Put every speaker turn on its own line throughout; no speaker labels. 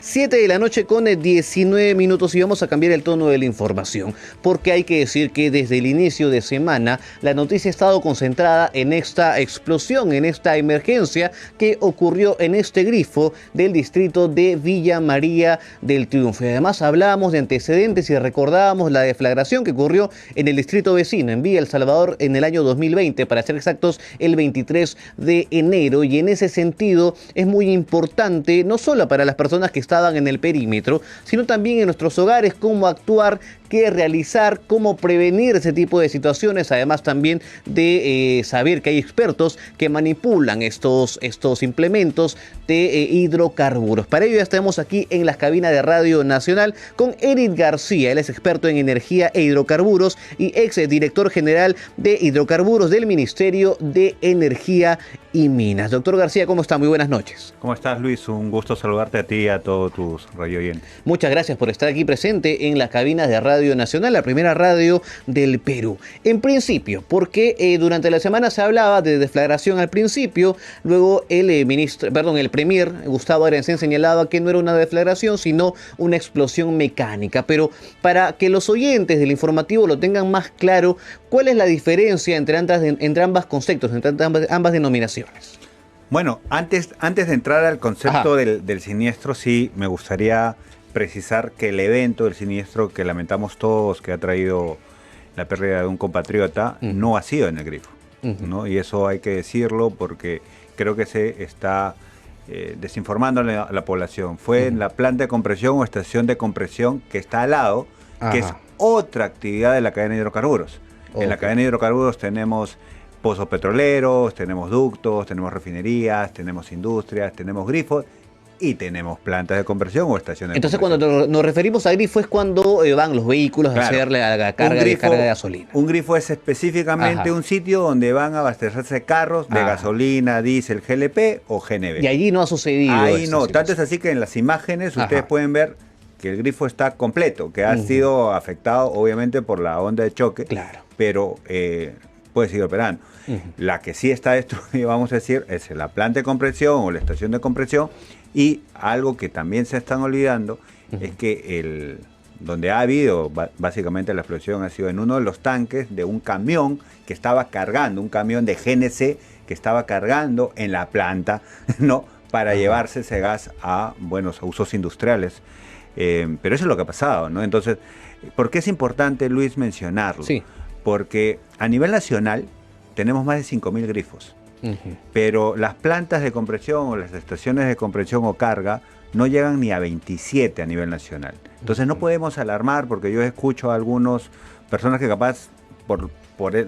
7 de la noche con 19 minutos y vamos a cambiar el tono de la información, porque hay que decir que desde el inicio de semana la noticia ha estado concentrada en esta explosión, en esta emergencia que ocurrió en este grifo del distrito de Villa María del Triunfo. Y además hablábamos de antecedentes y recordábamos la deflagración que ocurrió en el distrito vecino, en Villa El Salvador, en el año 2020, para ser exactos, el 23 de enero. Y en ese sentido es muy importante, no solo para las personas que estaban en el perímetro, sino también en nuestros hogares, cómo actuar, qué realizar, cómo prevenir ese tipo de situaciones, además también de saber que hay expertos que manipulan estos implementos de hidrocarburos. Para ello ya estamos aquí en las cabinas de Radio Nacional con Eric García. Él es experto en energía e hidrocarburos y ex director general de hidrocarburos del Ministerio de Energía y Minas. Doctor García, ¿cómo está? Muy buenas noches.
¿Cómo estás, Luis? Un gusto saludarte a ti y a todos tus radio oyentes.
Muchas gracias por estar aquí presente en las cabinas de Radio Nacional, la primera radio del Perú. En principio, porque durante la semana se hablaba de deflagración al principio, luego el premier Gustavo Arencén señalaba que no era una deflagración, sino una explosión mecánica. Pero para que los oyentes del informativo lo tengan más claro, ¿cuál es la diferencia entre ambos conceptos, entre ambas denominaciones?
Bueno, antes de entrar al concepto del siniestro, sí me gustaría precisar que el evento del siniestro que lamentamos todos, que ha traído la pérdida de un compatriota, no ha sido en el grifo, ¿no? Y eso hay que decirlo porque creo que se está desinformando a la población. Fue en la planta de compresión o estación de compresión que está al lado, que es otra actividad de la cadena de hidrocarburos. En la cadena de hidrocarburos tenemos pozos petroleros, tenemos ductos, tenemos refinerías, tenemos industrias, tenemos grifos y tenemos plantas de compresión o estaciones de compresión.
Entonces, cuando nos referimos a grifo es cuando van los vehículos a hacerle a la carga de gasolina.
Un grifo es específicamente un sitio donde van a abastecerse carros de gasolina, diésel, GLP o GNV.
Y allí no ha sucedido.
Ahí no, tanto es así que en las imágenes ustedes pueden ver que el grifo está completo, que ha sido afectado obviamente por la onda de choque, pero puede seguir operando. La que sí está destruida, vamos a decir, es la planta de compresión o la estación de compresión. Y algo que también se están olvidando es que donde ha habido básicamente la explosión ha sido en uno de los tanques de un camión que estaba cargando, un camión de GNC que estaba cargando en la planta, ¿no? Para llevarse ese gas a usos industriales. Pero eso es lo que ha pasado, ¿no? Entonces, ¿por qué es importante, Luis, mencionarlo?
Sí.
Porque a nivel nacional tenemos más de 5.000 grifos, pero las plantas de compresión o las estaciones de compresión o carga no llegan ni a 27 a nivel nacional. Entonces no podemos alarmar, porque yo escucho a algunas personas que capaz por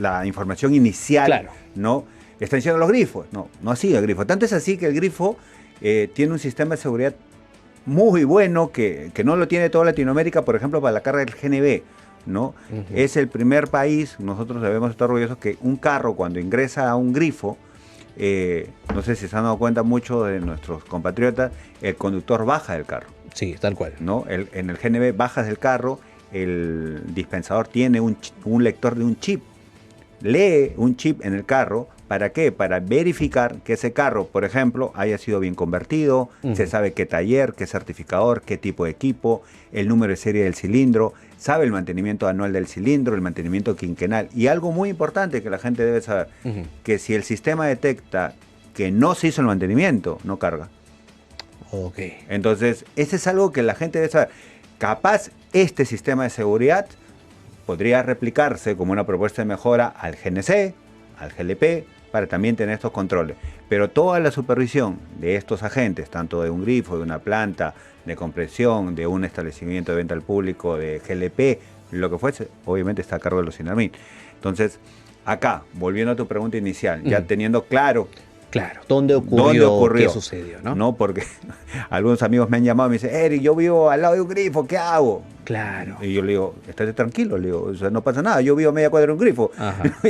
la información inicial no están diciendo los grifos. No ha sido el grifo. Tanto es así que el grifo tiene un sistema de seguridad muy bueno que no lo tiene toda Latinoamérica, por ejemplo, para la carga del GNV. ¿No? Es el primer país, nosotros debemos estar orgullosos, que un carro cuando ingresa a un grifo, no sé si se han dado cuenta mucho de nuestros compatriotas, el conductor baja del carro.
Sí, tal cual.
¿No? En el GNV bajas del carro, el dispensador tiene un lector de un chip, lee un chip en el carro. ¿Para qué? Para verificar que ese carro, por ejemplo, haya sido bien convertido, se sabe qué taller, qué certificador, qué tipo de equipo, el número de serie del cilindro, sabe el mantenimiento anual del cilindro, el mantenimiento quinquenal. Y algo muy importante que la gente debe saber, que si el sistema detecta que no se hizo el mantenimiento, no carga. Entonces, ese es algo que la gente debe saber. Capaz este sistema de seguridad podría replicarse como una propuesta de mejora al GNC, al GLP, para también tener estos controles. Pero toda la supervisión de estos agentes, tanto de un grifo, de una planta de compresión, de un establecimiento de venta al público, de GLP, lo que fuese, obviamente está a cargo de los SINARMIN. Entonces, acá, volviendo a tu pregunta inicial, ya teniendo claro
¿dónde ocurrió? ¿Qué sucedió? ¿No?
Porque algunos amigos me han llamado y me dicen, Eric, yo vivo al lado de un grifo, ¿qué hago?
Claro.
Y yo le digo, estate tranquilo, le digo, o sea, no pasa nada, yo vivo a media cuadra de un grifo.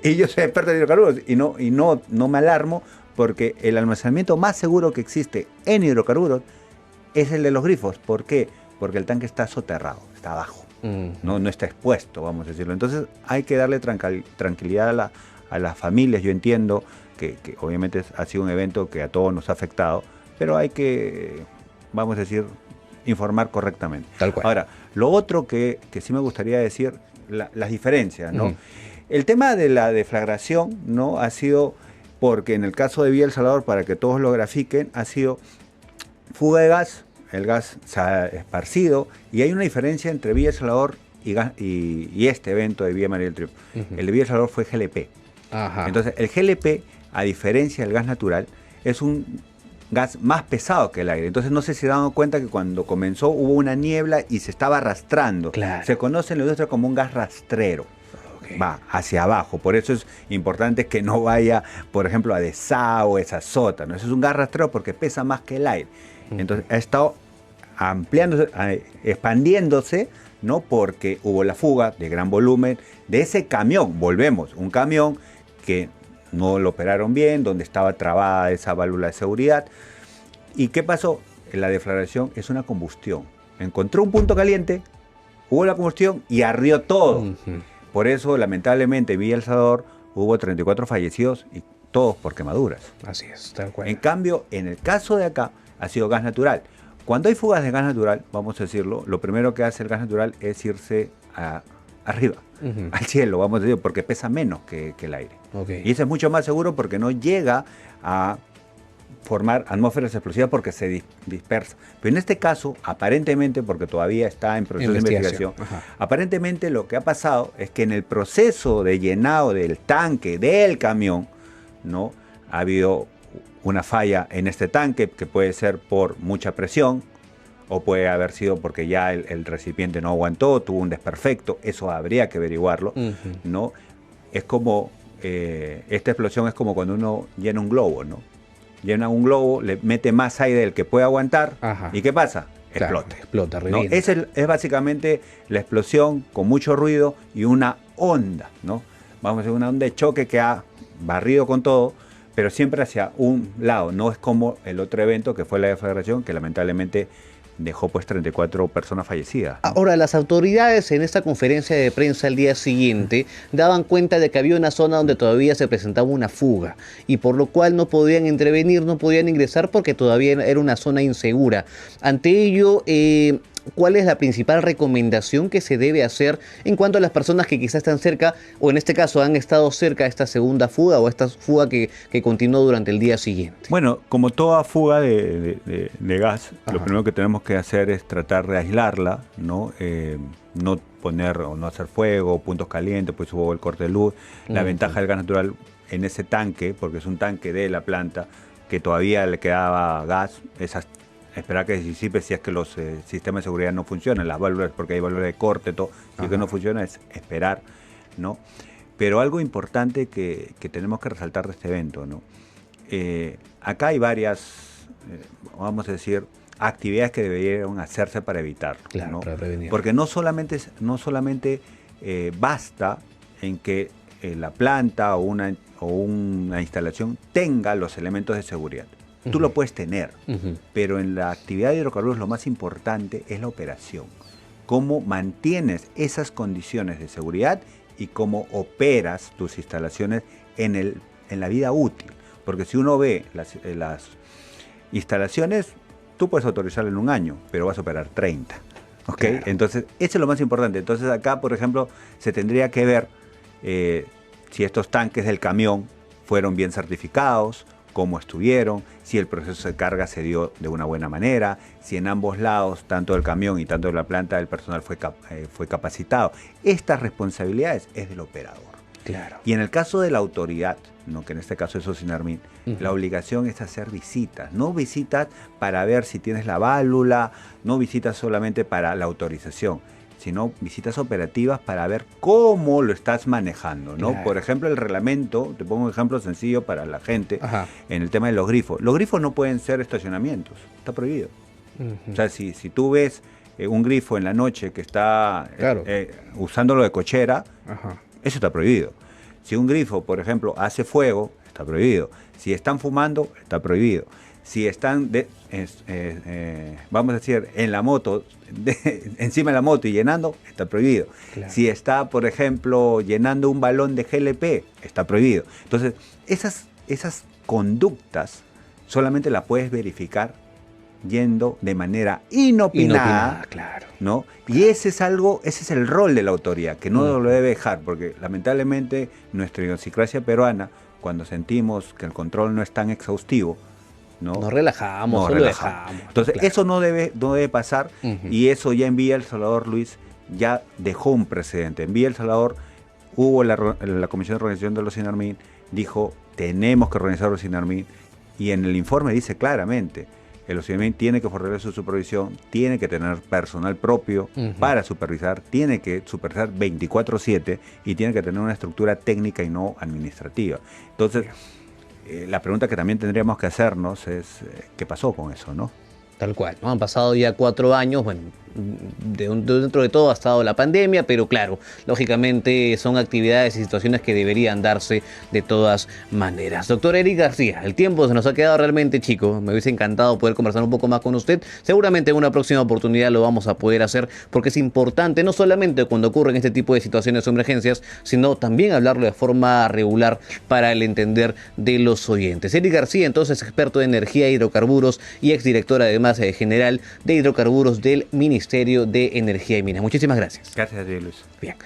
Y yo soy experto en hidrocarburos y no me alarmo, porque el almacenamiento más seguro que existe en hidrocarburos es el de los grifos. ¿Por qué? Porque el tanque está soterrado, está abajo, no está expuesto, vamos a decirlo. Entonces hay que darle tranquilidad a las familias. Yo entiendo que obviamente ha sido un evento que a todos nos ha afectado, pero hay que, vamos a decir, informar correctamente.
Tal cual.
Ahora, lo otro que sí me gustaría decir, las diferencias, ¿no? El tema de la deflagración, ¿no? Ha sido, porque en el caso de Villa El Salvador, para que todos lo grafiquen, ha sido fuga de gas, el gas se ha esparcido, y hay una diferencia entre Villa El Salvador y este evento de Villa María del Triunfo. El de Villa El Salvador fue GLP.
Ajá.
Entonces, el GLP, a diferencia del gas natural, es un gas más pesado que el aire. Entonces, no sé si se dan cuenta que cuando comenzó hubo una niebla y se estaba arrastrando.
Claro.
Se conoce en la industria como un gas rastrero.
Okay.
Va hacia abajo. Por eso es importante que no vaya, por ejemplo, a desagües, a sótanos. Eso es un gas rastrero porque pesa más que el aire. Entonces, ha estado ampliándose, expandiéndose, ¿no? Porque hubo la fuga de gran volumen de ese camión. Volvemos, un camión que no lo operaron bien, donde estaba trabada esa válvula de seguridad. ¿Y qué pasó? La deflagración es una combustión. Encontró un punto caliente, hubo la combustión y ardió todo. Por eso, lamentablemente, en Villa El Salvador hubo 34 fallecidos y todos por quemaduras.
Así es, tal cual.
En cambio, en el caso de acá, ha sido gas natural. Cuando hay fugas de gas natural, vamos a decirlo, lo primero que hace el gas natural es irse arriba, al cielo, vamos a decir, porque pesa menos que el aire.
Okay.
Y eso es mucho más seguro porque no llega a formar atmósferas explosivas porque se dispersa. Pero en este caso, aparentemente, porque todavía está en proceso de investigación, aparentemente lo que ha pasado es que en el proceso de llenado del tanque del camión, ¿no? Ha habido una falla en este tanque que puede ser por mucha presión o puede haber sido porque ya el recipiente no aguantó, tuvo un desperfecto, eso habría que averiguarlo, ¿no? Es como, esta explosión es como cuando uno llena un globo, ¿no? Llena un globo, le mete más aire del que puede aguantar, ¿y qué pasa?
Claro,
explota.
Explota,
¿no?
revienta.
Es básicamente la explosión con mucho ruido y una onda, ¿no? Vamos a decir, una onda de choque que ha barrido con todo, pero siempre hacia un lado. No es como el otro evento que fue la deflagración, que lamentablemente dejó pues 34 personas fallecidas, ¿no?
Ahora, las autoridades en esta conferencia de prensa el día siguiente daban cuenta de que había una zona donde todavía se presentaba una fuga y por lo cual no podían intervenir, no podían ingresar porque todavía era una zona insegura. Ante ello, ¿cuál es la principal recomendación que se debe hacer en cuanto a las personas que quizás están cerca o en este caso han estado cerca de esta segunda fuga o esta fuga que continuó durante el día siguiente?
Bueno, como toda fuga de gas, lo primero que tenemos que hacer es tratar de aislarla, ¿no? No poner o no hacer fuego, puntos calientes, pues hubo el corte de luz. La ventaja del gas natural en ese tanque, porque es un tanque de la planta, que todavía le quedaba gas, esperar que se disipe si es que los sistemas de seguridad no funcionan, las válvulas, porque hay válvulas de corte, todo, si es que no funciona, es esperar, ¿no? Pero algo importante que tenemos que resaltar de este evento, ¿no? Acá hay varias, vamos a decir, actividades que deberían hacerse para evitarlo,
claro,
¿no?
para prevenir.
Porque no solamente basta en que la planta o una instalación tenga los elementos de seguridad. Tú lo puedes tener, pero en la actividad de hidrocarburos lo más importante es la operación. Cómo mantienes esas condiciones de seguridad y cómo operas tus instalaciones en la vida útil. Porque si uno ve las instalaciones, tú puedes autorizarlo en un año, pero vas a operar 30. ¿Okay? Claro. Entonces, eso es lo más importante. Entonces acá, por ejemplo, se tendría que ver si estos tanques del camión fueron bien certificados, cómo estuvieron, si el proceso de carga se dio de una buena manera, si en ambos lados, tanto del camión y tanto de la planta, el personal fue capacitado. Estas responsabilidades es del operador.
Claro.
Y en el caso de la autoridad, ¿no? Que en este caso es Socinarmin, la obligación es hacer visitas. No visitas para ver si tienes la válvula, no visitas solamente para la autorización, sino visitas operativas para ver cómo lo estás manejando, ¿no?
Claro.
Por ejemplo, el reglamento, te pongo un ejemplo sencillo para la gente, en el tema de los grifos. Los grifos no pueden ser estacionamientos, está prohibido. O sea, si tú ves un grifo en la noche que está usándolo de cochera, eso está prohibido. Si un grifo, por ejemplo, hace fuego, está prohibido. Si están fumando, está prohibido. Si están, vamos a decir, en la moto, encima de la moto y llenando, está prohibido. Claro. Si está, por ejemplo, llenando un balón de GLP, está prohibido. Entonces, esas conductas solamente las puedes verificar yendo de manera inopinada,
claro.
¿no? Y ese es el rol de la autoridad, que no lo debe dejar, porque lamentablemente nuestra idiosincrasia peruana, cuando sentimos que el control no es tan exhaustivo,
nos relajamos, solo dejamos.
Entonces, eso no debe pasar, y eso ya en Villa El Salvador, Luis, ya dejó un precedente. En Villa El Salvador hubo la Comisión de Organización de los SINARMIN, dijo, tenemos que organizar los SINARMIN, y en el informe dice claramente, el SINARMIN tiene que fortalecer su supervisión, tiene que tener personal propio para supervisar, tiene que supervisar 24/7 y tiene que tener una estructura técnica y no administrativa. Entonces, la pregunta que también tendríamos que hacernos es, ¿qué pasó con eso, no?
Tal cual, ¿no? Han pasado ya 4 años, bueno, dentro de todo ha estado la pandemia, pero claro, lógicamente son actividades y situaciones que deberían darse de todas maneras. Doctor Eric García, el tiempo se nos ha quedado realmente chico, me hubiese encantado poder conversar un poco más con usted, seguramente en una próxima oportunidad lo vamos a poder hacer, porque es importante no solamente cuando ocurren este tipo de situaciones o emergencias, sino también hablarlo de forma regular para el entender de los oyentes. Eric García, entonces experto en energía e hidrocarburos y exdirector además general de hidrocarburos del Ministerio de Energía y Minas. Muchísimas gracias.
Gracias a ti, Luis.
Bien.